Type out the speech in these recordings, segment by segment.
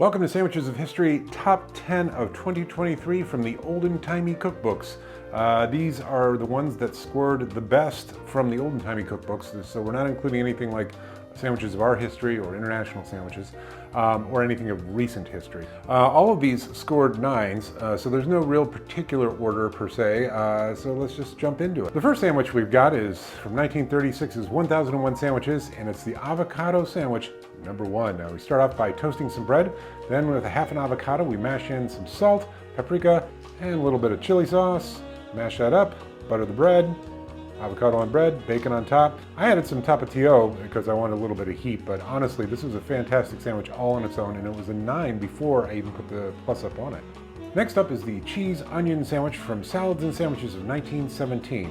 Welcome to Sandwiches of History, Top 10 of 2023 from the Olden Tymee cookbooks. These are the ones that scored the best from the Olden Tymee cookbooks, so we're not including anything like sandwiches of our history or international sandwiches, or anything of recent history. All of these scored 9s, so there's no real particular order per se, so let's just jump into it. The first sandwich we've got is from 1936's 1001 Sandwiches, and it's the Avocado Sandwich #1. Now we start off by toasting some bread, then with a half an avocado we mash in some salt, paprika, and a little bit of chili sauce. Mash that up, butter the bread, avocado on bread, bacon on top. I added some tapatio because I wanted a little bit of heat, but honestly this was a fantastic sandwich all on its own, and it was a 9 before I even put the plus up on it. Next up is the cheese onion sandwich from Salads and Sandwiches of 1917.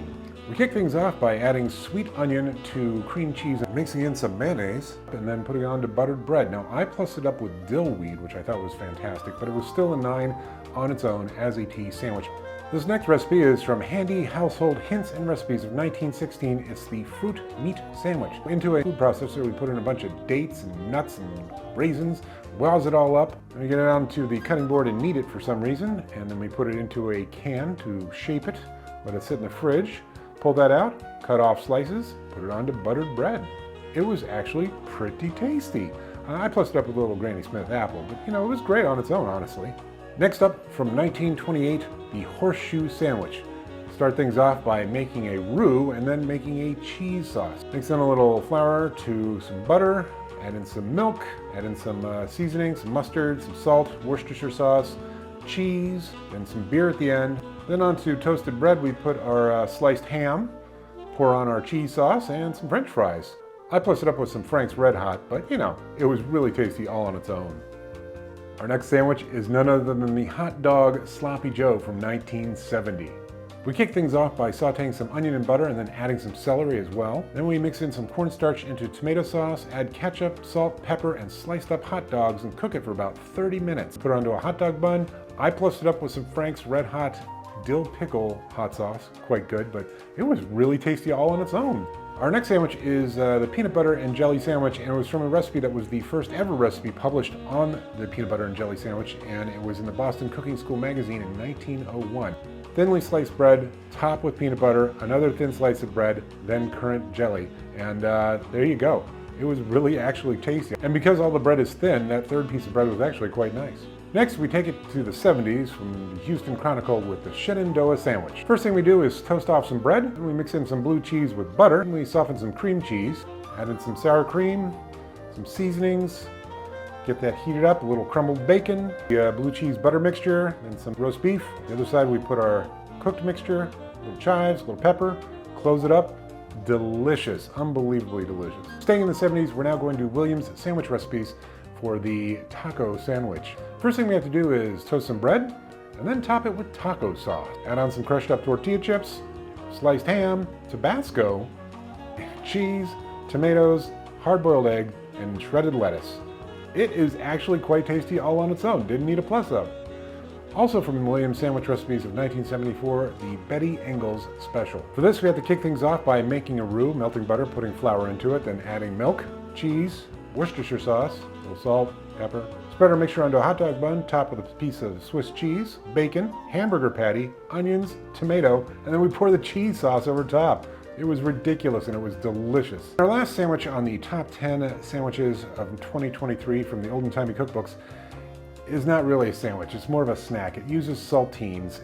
We kick things off by adding sweet onion to cream cheese and mixing in some mayonnaise and then putting it onto buttered bread. Now I plussed it up with dill weed, which I thought was fantastic, but it was still a 9 on its own as a tea sandwich. This next recipe is from Handy Household Hints and Recipes of 1916. It's the fruit meat sandwich. Into a food processor we put in a bunch of dates and nuts and raisins, wows it all up, and we get it onto the cutting board and knead it for some reason, and then we put it into a can to shape it, let it sit in the fridge. Pull that out, cut off slices, put it onto buttered bread. It was actually pretty tasty. I plussed it up with a little Granny Smith apple, but it was great on its own, honestly. Next up, from 1928, the horseshoe sandwich. Start things off by making a roux and then making a cheese sauce. Mix in a little flour to some butter, add in some milk, add in some seasoning, some mustard, some salt, Worcestershire sauce, cheese, and some beer at the end. Then onto toasted bread we put our sliced ham, pour on our cheese sauce, and some French fries. I plussed it up with some Frank's Red Hot, but it was really tasty all on its own. Our next sandwich is none other than the Hot Dog Sloppy Joe from 1970. We kick things off by sauteing some onion and butter and then adding some celery as well. Then we mix in some cornstarch into tomato sauce, add ketchup, salt, pepper, and sliced up hot dogs and cook it for about 30 minutes. Put it onto a hot dog bun. I plussed it up with some Frank's Red Hot dill pickle hot sauce. Quite good, but it was really tasty all on its own. Our next sandwich is the peanut butter and jelly sandwich, and it was from a recipe that was the first ever recipe published on the peanut butter and jelly sandwich, and it was in the Boston Cooking School magazine in 1901. Thinly sliced bread, top with peanut butter, another thin slice of bread, then currant jelly, and there you go. It was really actually tasty. And because all the bread is thin, that third piece of bread was actually quite nice. Next, we take it to the 70s from the Houston Chronicle with the Shenandoah sandwich. First thing we do is toast off some bread, and we mix in some blue cheese with butter, and we soften some cream cheese, add in some sour cream, some seasonings, get that heated up, a little crumbled bacon, the blue cheese butter mixture, and some roast beef. The other side we put our cooked mixture, little chives, a little pepper, close it up. Delicious, unbelievably delicious. Staying in the 70s, we're now going to Williams Sandwich Recipes for the taco sandwich. First thing we have to do is toast some bread and then top it with taco sauce. Add on some crushed up tortilla chips, sliced ham, Tabasco, cheese, tomatoes, hard-boiled egg, and shredded lettuce. It is actually quite tasty all on its own. Didn't need a plus up. Also from Williams Sandwich Recipes of 1974, the Betty Engels Special. For this we have to kick things off by making a roux, melting butter, putting flour into it, then adding milk, cheese, Worcestershire sauce, a little salt, pepper. Spread our mixture onto a hot dog bun, topped with a piece of Swiss cheese, bacon, hamburger patty, onions, tomato, and then we pour the cheese sauce over top. It was ridiculous and it was delicious. Our last sandwich on the top 10 sandwiches of 2023 from the Olden Tymee cookbooks is not really a sandwich, it's more of a snack. It uses saltines.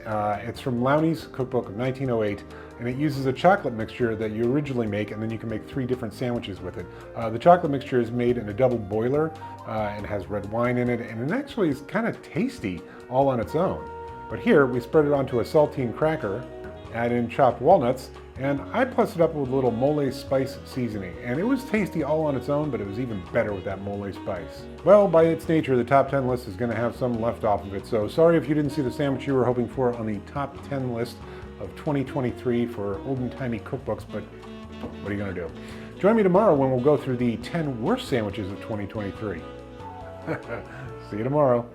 It's from Lowney's cookbook of 1908, and it uses a chocolate mixture that you originally make, and then you can make 3 different sandwiches with it. The chocolate mixture is made in a double boiler and has red wine in it, and it actually is kind of tasty all on its own. But here, we spread it onto a saltine cracker, add in chopped walnuts, and I plussed it up with a little mole spice seasoning. And it was tasty all on its own, but it was even better with that mole spice. Well, by its nature, the top 10 list is going to have some left off of it. So sorry if you didn't see the sandwich you were hoping for on the top 10 list of 2023 for Olden Tymee cookbooks, but what are you going to do? Join me tomorrow when we'll go through the 10 worst sandwiches of 2023. See you tomorrow.